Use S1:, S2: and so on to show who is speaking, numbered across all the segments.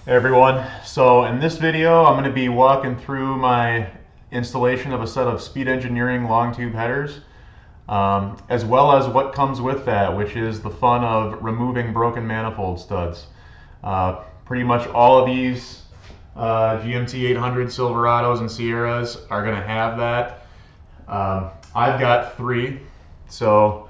S1: Hey everyone, so in this video I'm going to be walking through my installation of a set of Speed Engineering long tube headers, as well as what comes with that, which is the fun of removing broken manifold studs. Pretty much all of these GMT 800 Silverados and Sierras are going to have that. I've got three, so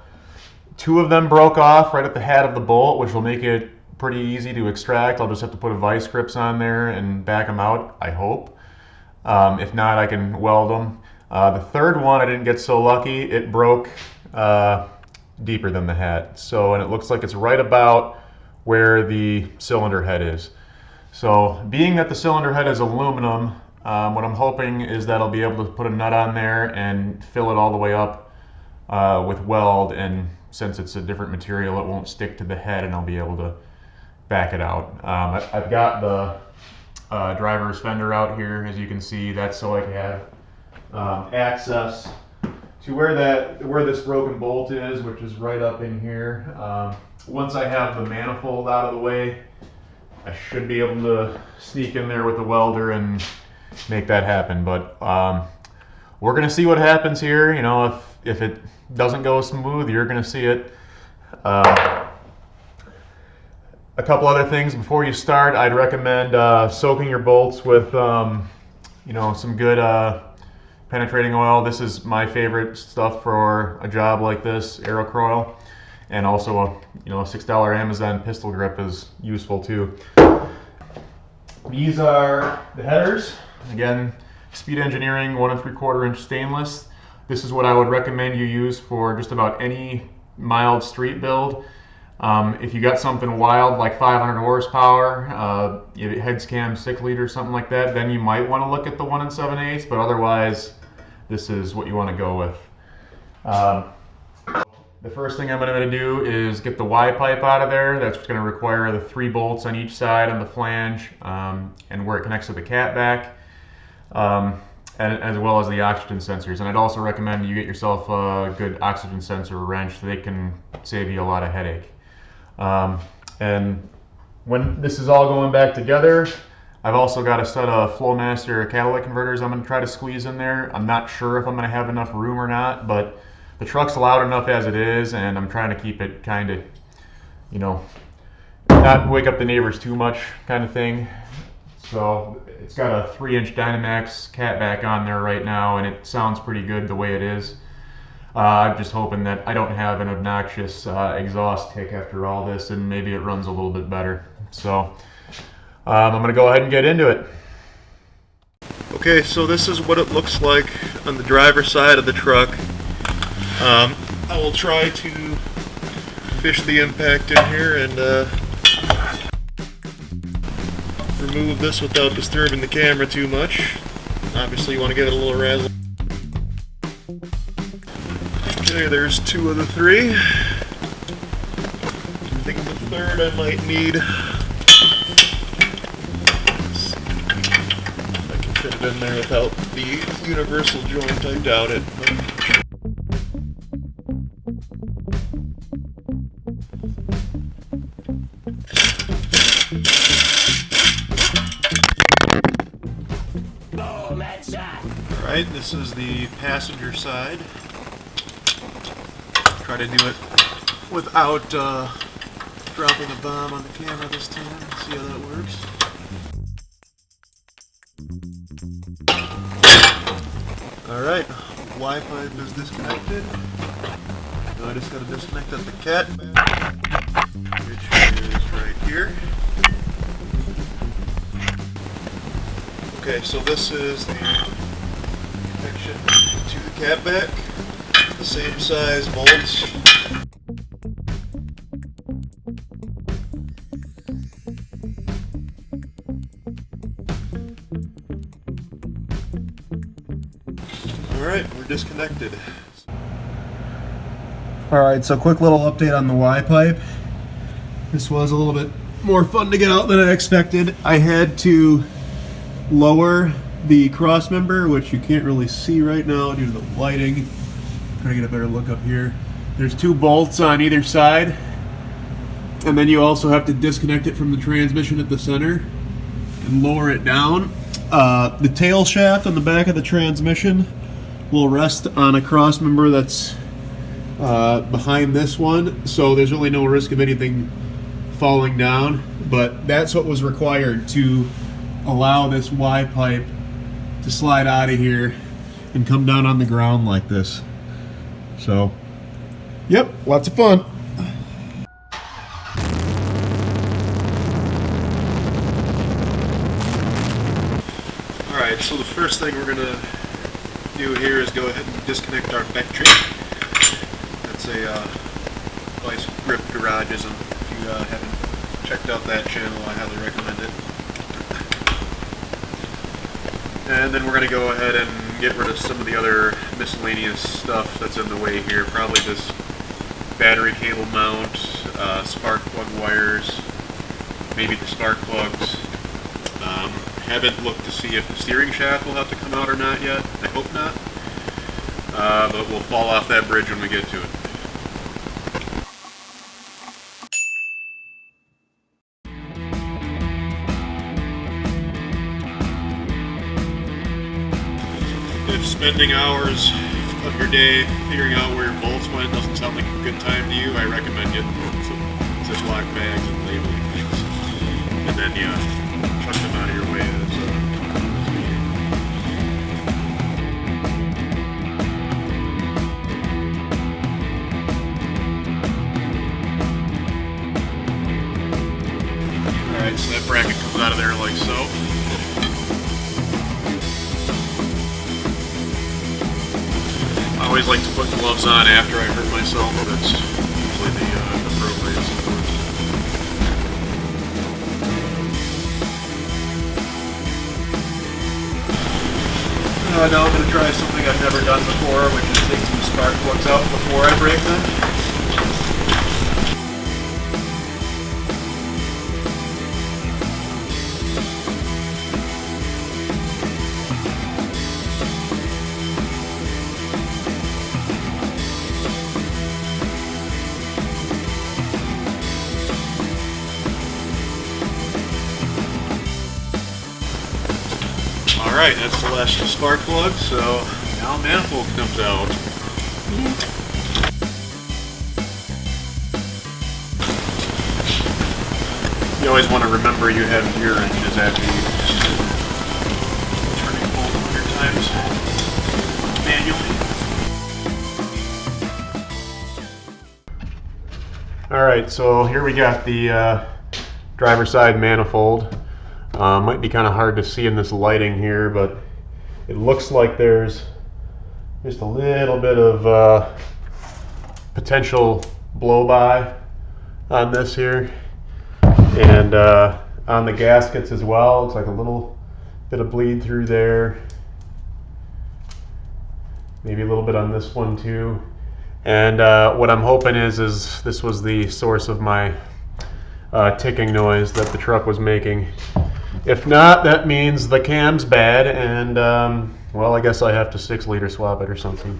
S1: two of them broke off right at the head of the bolt, which will make it pretty easy to extract. I'll just have to put a vice grips on there and back them out, I hope. If not, I can weld them. The third one, I didn't get so lucky. It broke deeper than the head. So, and it looks like it's right about where the cylinder head is. So, being that the cylinder head is aluminum, what I'm hoping is that I'll be able to put a nut on there and fill it all the way up with weld, and since it's a different material, it won't stick to the head and I'll be able to back it out. I've got the driver's fender out here, as you can see. That's so I can have access to where this broken bolt is, which is right up in here. Once I have the manifold out of the way, I should be able to sneak in there with the welder and make that happen. But we're gonna see what happens here. You know, if it doesn't go smooth, you're gonna see it. A couple other things before you start, I'd recommend soaking your bolts with some good penetrating oil. This is my favorite stuff for a job like this, Aerokroil, and also a $6 Amazon pistol grip is useful too. These are the headers. Again, Speed Engineering 1 3/4 inch stainless. This is what I would recommend you use for just about any mild street build. If you got something wild like 500 horsepower, heads cam 6 liter, something like that, then you might want to look at the 1 7/8, but otherwise this is what you want to go with. The first thing I'm going to do is get the Y pipe out of there. That's going to require the 3 bolts on each side on the flange, and where it connects to the catback, and as well as the oxygen sensors. And I'd also recommend you get yourself a good oxygen sensor wrench. They can save you a lot of headache. And when this is all going back together, I've also got a set of Flowmaster catalytic converters I'm going to try to squeeze in there. I'm not sure if I'm going to have enough room or not, but the truck's loud enough as it is, and I'm trying to keep it kind of, not wake up the neighbors too much kind of thing. So it's got a 3-inch Dynamax catback on there right now, and it sounds pretty good the way it is. I'm just hoping that I don't have an obnoxious exhaust tick after all this, and maybe it runs a little bit better. So I'm going to go ahead and get into it. Okay, so this is what it looks like on the driver's side of the truck. I will try to fish the impact in here and remove this without disturbing the camera too much. Obviously you want to give it a little razzle. Okay, there's 2 of the 3. I think the third I might need. Let's see if I can fit it in there without the universal joint. I doubt it. Alright, this is the passenger side. Try to do it without dropping a bomb on the camera this time. See how that works. Alright, Y pipe is disconnected. Now I just got to disconnect the cat, which is right here. Okay, so this is the connection to the catback. The same size bolts. Alright, we're disconnected. Alright, so quick little update on the Y pipe. This was a little bit more fun to get out than I expected. I had to lower the cross member, which you can't really see right now due to the lighting. Trying to get a better look up here. There's 2 bolts on either side, and then you also have to disconnect it from the transmission at the center. and lower it down. The tail shaft on the back of the transmission will rest on a cross member that's behind this one, so there's really no risk of anything falling down, but that's what was required to allow this Y pipe to slide out of here and come down on the ground like this. So, yep, lots of fun. Alright, so the first thing we're going to do here is go ahead and disconnect our battery. That's a Vice Grip Garageism. If you haven't checked out that channel, I highly recommend it. And then we're going to go ahead and get rid of some of the other miscellaneous stuff that's in the way here. Probably this battery cable mount, spark plug wires, maybe the spark plugs. Haven't looked to see if the steering shaft will have to come out or not yet. I hope not. But we'll fall off that bridge when we get to it. If spending hours of your day figuring out where your bolts went doesn't sound like a good time to you, I recommend getting some Ziploc bags and labeling things. And then chuck them out of your way as Alright, so that bracket comes out of there like so. I always like to put gloves on after I hurt myself. That's usually the appropriate support. Now I'm going to try something I've never done before, which is take some spark plugs out before I break them. Alright, that's the last spark plug, so now manifold comes out. You always want to remember you have gear wrenches after you turning bolt 100 times manually. Alright, so here we got the driver side manifold. Might be kind of hard to see in this lighting here, but it looks like there's just a little bit of potential blow-by on this here, and on the gaskets as well. Looks like a little bit of bleed through there, maybe a little bit on this one too. And what I'm hoping is this was the source of my ticking noise that the truck was making. If not, that means the cam's bad, and well, I guess I have to 6-liter swap it or something.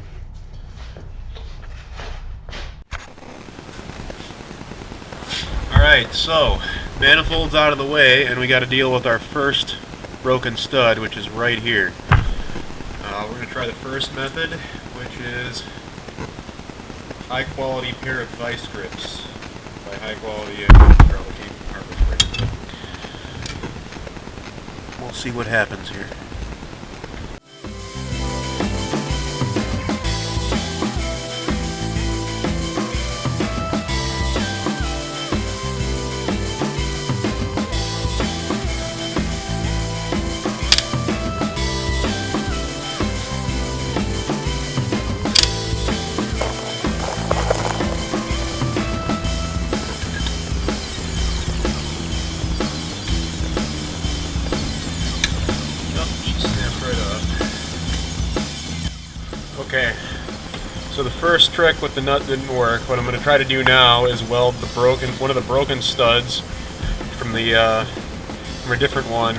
S1: Alright, so manifold's out of the way, and we got to deal with our first broken stud, which is right here. We're going to try the first method, which is high quality pair of vice grips. By high quality, probably carbon grips. We'll see what happens here. Okay, so the first trick with the nut didn't work. What I'm going to try to do now is weld one of the broken studs from a different one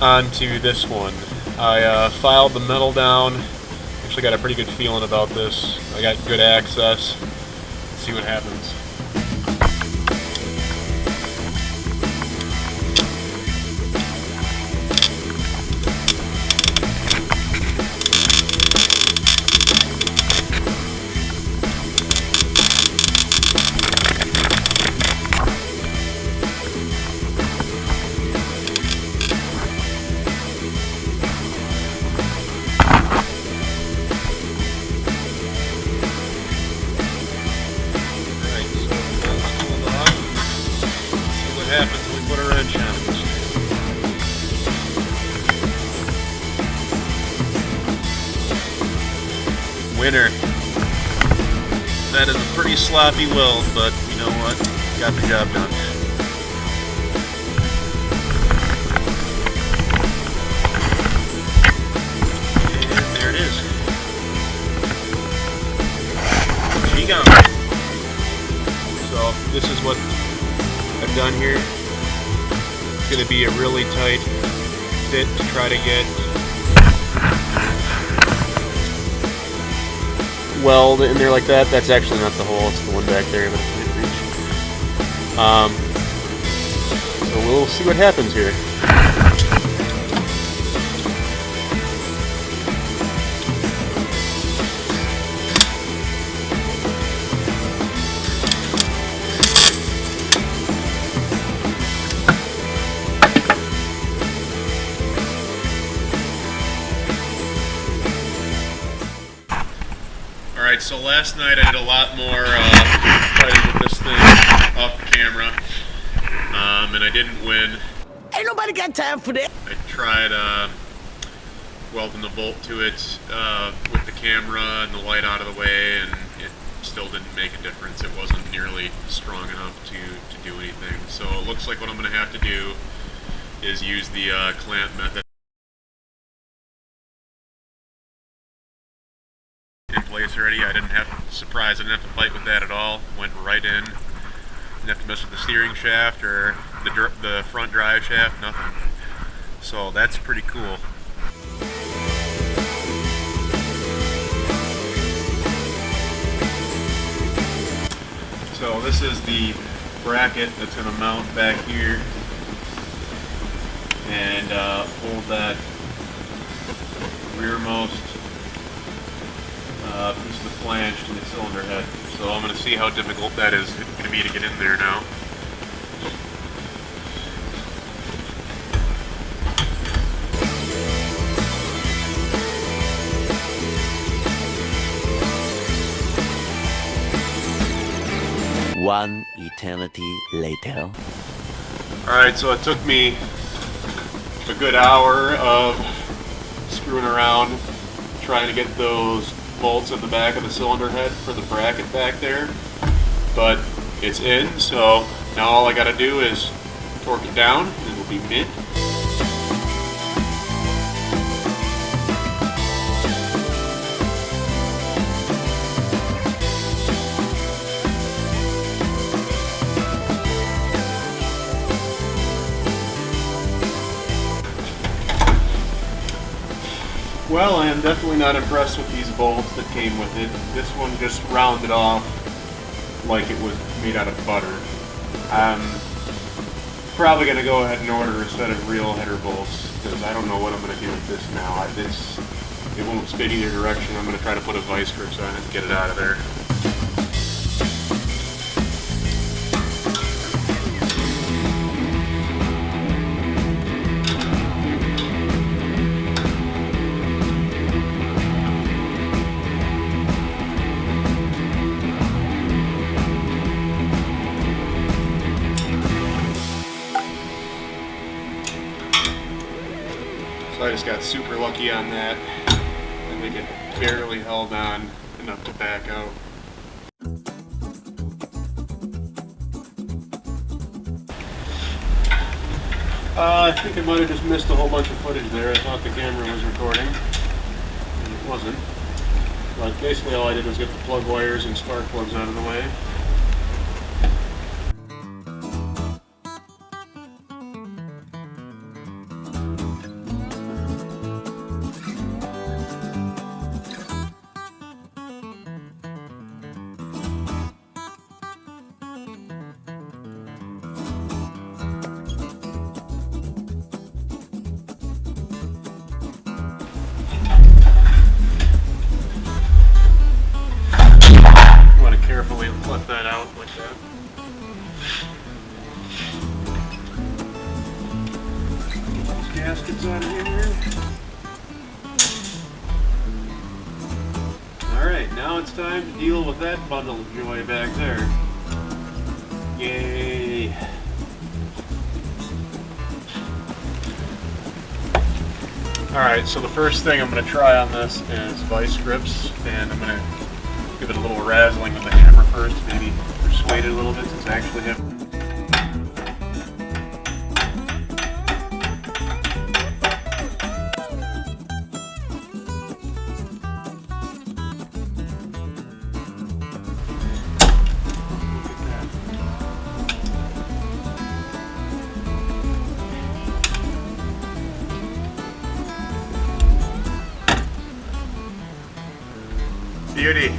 S1: onto this one. I filed the metal down. Actually got a pretty good feeling about this. I got good access. Let's see what happens.
S2: happens when we put a wrench on it. Winner. That is a pretty sloppy weld, but you know what? Got the job done. And there it is. She got it. So this is what I've done here. It's going to be a really tight fit to try to get weld in there like that. That's actually not the hole, it's the one back there, but I can't reach. So we'll see what happens here. Alright, so last night I did a lot more fighting with this thing off the camera, and I didn't win.
S3: Ain't nobody got time for that.
S2: I tried welding the bolt to it with the camera and the light out of the way, and it still didn't make a difference. It wasn't nearly strong enough to do anything. So it looks like what I'm going to have to do is use the clamp method. In place already. I didn't have to fight with that at all. Went right in. Didn't have to mess with the steering shaft or the front drive shaft, nothing. So that's pretty cool. So this is the bracket that's going to mount back here and hold that rearmost piece of the flange to the cylinder head. So I'm going to see how difficult that is going to be to get in there now.
S3: One eternity later.
S2: Alright, so it took me a good hour of screwing around trying to get those bolts at the back of the cylinder head for the bracket back there, but it's in, so now all I gotta do is torque it down and it'll be mint. Well, I am definitely not impressed with these bolts that came with it. This one just rounded off like it was made out of butter. I'm probably going to go ahead and order a set of real header bolts because I don't know what I'm going to do with this now. It won't spin either direction. I'm going to try to put a vice grip on it to get it out of there. So I just got super lucky on that. I think it barely held on enough to back out. I think I might have just missed a whole bunch of footage there. I thought the camera was recording, and it wasn't. But basically all I did was get the plug wires and spark plugs out of the way. Carefully let that out like that. Get those gaskets out of here. Alright, now it's time to deal with that bundle of joy back there. Yay! Alright, so the first thing I'm going to try on this is vice grips, and I'm going to give it a little razzling with the hammer first, maybe persuade it a little bit since I actually have... Beauty.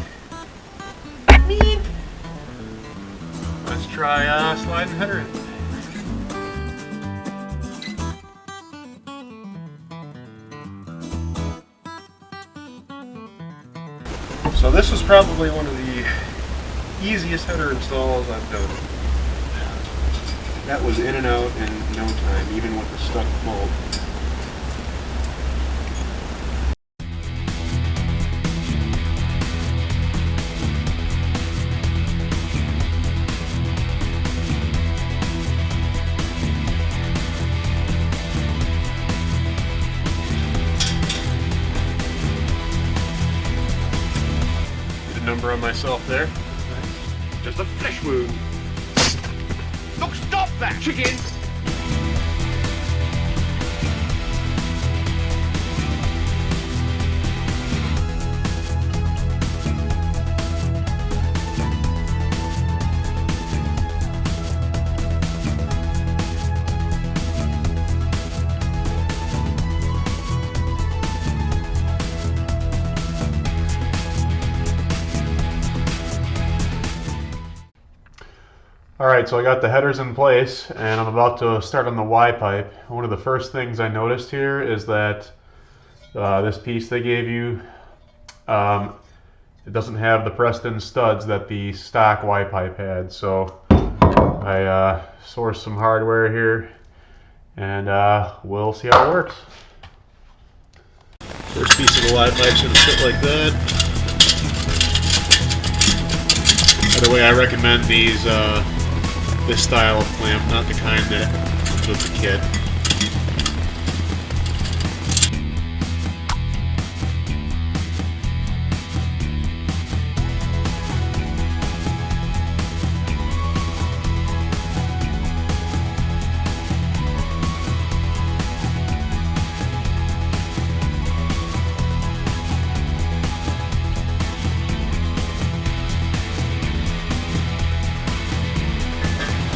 S2: Let's try sliding header in. So this is probably one of the easiest header installs I've done. That was in and out in no time, even with the stuck bolt. Number on myself there. Just a flesh wound. Look, stop that, chicken!
S1: Alright, so I got the headers in place and I'm about to start on the Y pipe. One of the first things I noticed here is that this piece they gave you, it doesn't have the pressed in studs that the stock Y pipe had. So I sourced some hardware here and we'll see how it works.
S2: First piece of the Y pipe's going to sit like that. By the way, I recommend these this style of clamp, not the kind that comes with the kit.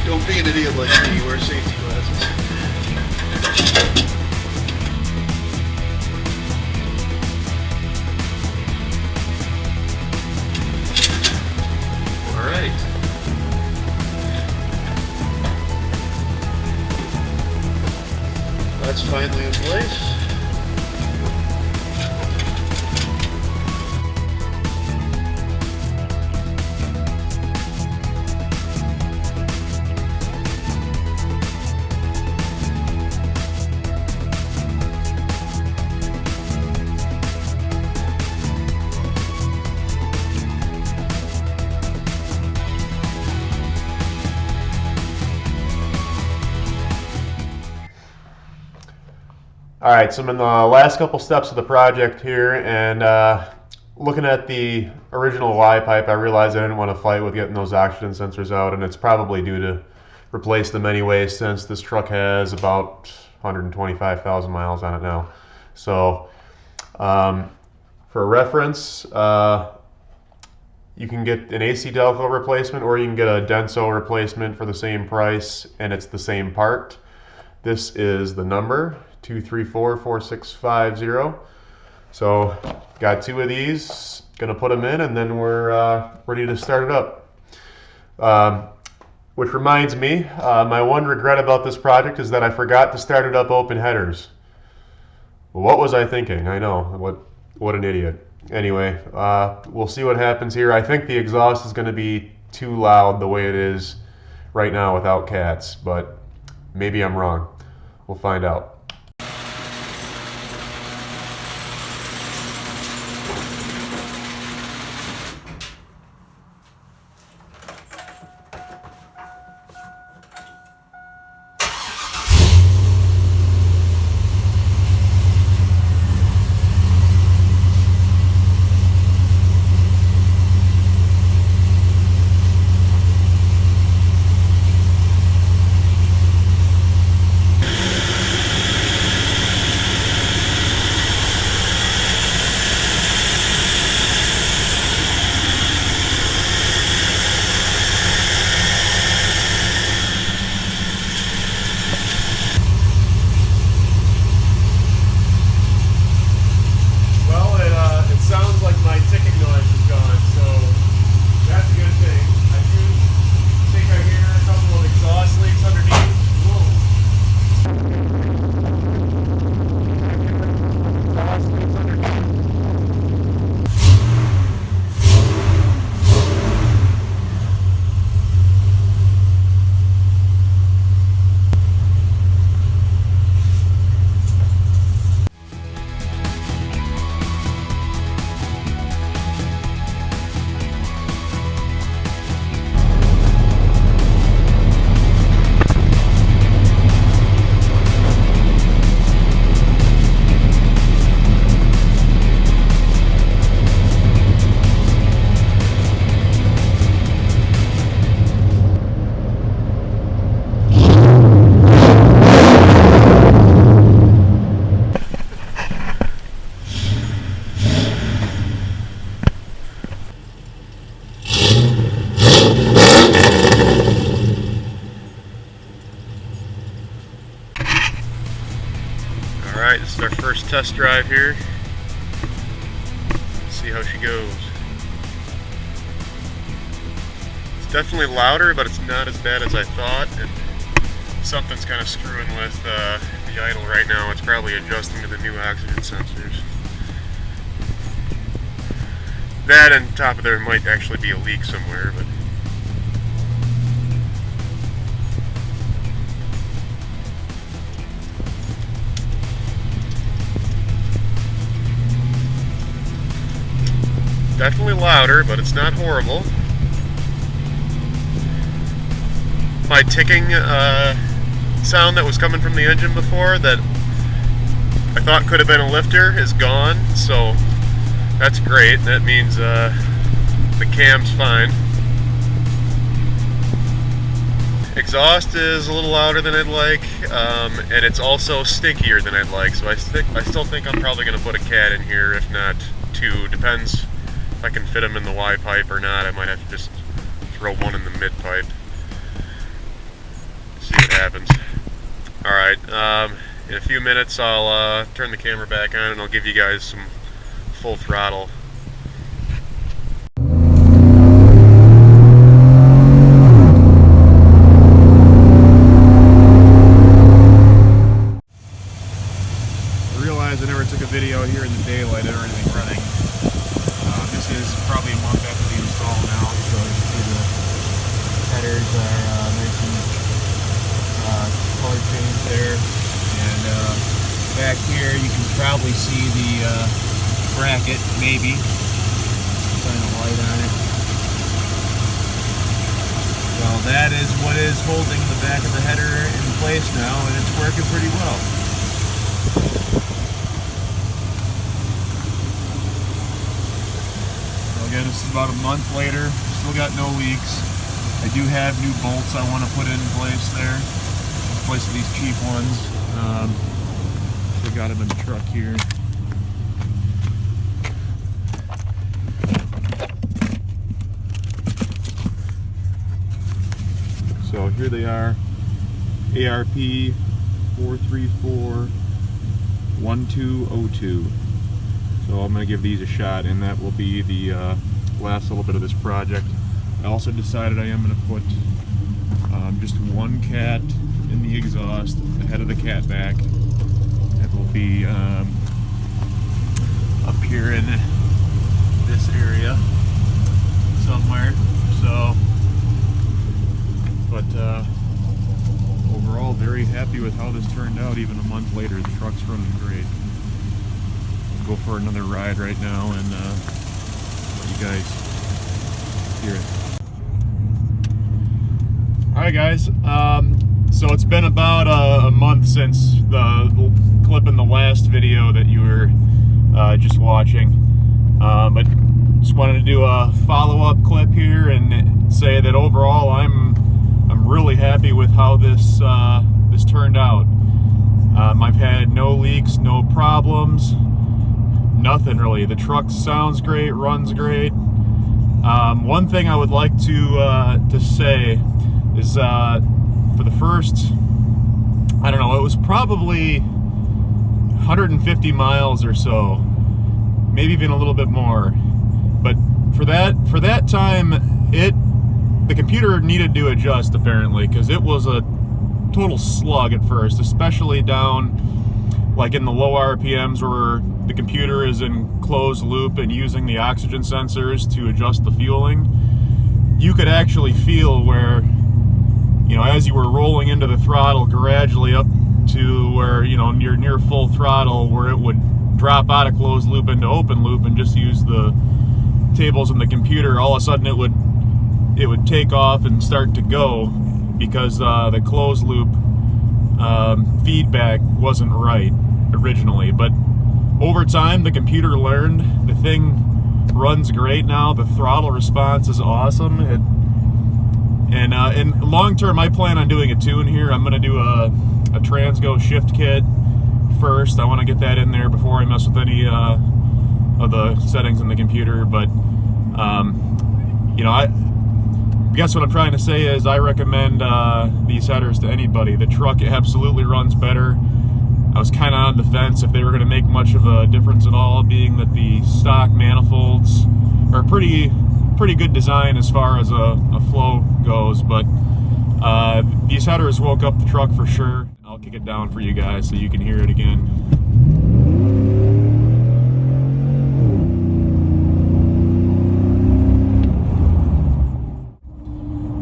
S2: Don't be an idiot like me, wear safety glasses. Alright. That's finally in place.
S1: Alright, so I'm in the last couple steps of the project here, and looking at the original Y pipe, I realized I didn't want to fight with getting those oxygen sensors out, and it's probably due to replace them anyway, since this truck has about 125,000 miles on it now. So for reference, you can get an AC Delco replacement, or you can get a Denso replacement for the same price, and it's the same part. This is the number 2344650. So got two of these, gonna put them in, and then we're ready to start it up. Which reminds me, my one regret about this project is that I forgot to start it up open headers. What was I thinking? I know, what an idiot. Anyway, we'll see what happens here. I think the exhaust is going to be too loud the way it is right now without cats, but maybe I'm wrong. We'll find out. Alright, this is our first test drive here. Let's see how she goes. It's definitely louder, but it's not as bad as I thought. And something's kind of screwing with the idle right now. It's probably adjusting to the new oxygen sensors. That and on top of there might actually be a leak somewhere, but definitely louder, but it's not horrible. My ticking sound that was coming from the engine before that I thought could have been a lifter is gone, so that's great. That means the cam's fine. Exhaust is a little louder than I'd like, and it's also stinkier than I'd like, so I still think I'm probably going to put a cat in here, if not two. Depends if I can fit them in the Y pipe or not. I might have to just throw one in the mid pipe. See what happens. Alright, in a few minutes I'll turn the camera back on and I'll give you guys some full throttle. I realize I never took a video here in the daylight or anything running. This is probably a month after the install now, so you can see the headers are nice and color change there. And back here you can probably see the bracket, maybe. Shine a light on it. Well, that is what is holding the back of the header in place now, and it's working pretty well. So again, this is about a month later. Still got no leaks. I do have new bolts I want to put in place there. In place of these cheap ones. Still got them in the truck here. So here they are, ARP 434-1202. So I'm going to give these a shot, and that will be the last little bit of this project. I also decided I am going to put just one cat in the exhaust ahead of the cat back. It will be up here in this area somewhere. So, but overall, very happy with how this turned out. Even a month later, the truck's running great. I'll go for another ride right now and let you guys hear it. Alright guys, so it's been about a month since the clip in the last video that you were just watching. But just wanted to do a follow-up clip here and say that overall I'm really happy with how this this turned out. I've had no leaks, no problems, nothing really. The truck sounds great, runs great. One thing I would like to say is for the first, I don't know, it was probably 150 miles or so, maybe even a little bit more. But for that time, the computer needed to adjust apparently, because it was a total slug at first, especially down like in the low RPMs where the computer is in closed loop and using the oxygen sensors to adjust the fueling. You could actually feel where, you know, as you were rolling into the throttle gradually up to where, you know, near full throttle, where it would drop out of closed loop into open loop and just use the tables in the computer, all of a sudden it would take off and start to go because the closed loop feedback wasn't right originally. But over time, the computer learned. The thing runs great now. The throttle response is awesome. And long term, I plan on doing a tune here. I'm going to do a Transgo shift kit first. I want to get that in there before I mess with any of the settings in the computer. But you know, I guess what I'm trying to say is I recommend these headers to anybody. The truck absolutely runs better. I was kind of on the fence if they were going to make much of a difference at all, being that the stock manifolds are pretty good design as far as a flow goes, but these headers woke up the truck for sure. I'll kick it down for you guys so you can hear it again.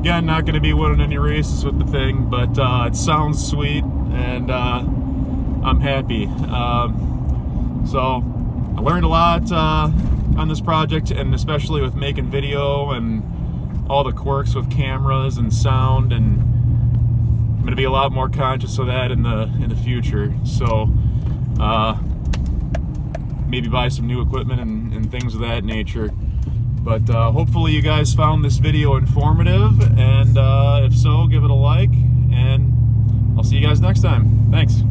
S1: Again, not going to be winning any races with the thing, but it sounds sweet, and I'm happy. So I learned a lot on this project, and especially with making video and all the quirks with cameras and sound, and I'm going to be a lot more conscious of that in the future. So maybe buy some new equipment and things of that nature. But hopefully you guys found this video informative, and if so, give it a like, and I'll see you guys next time. Thanks.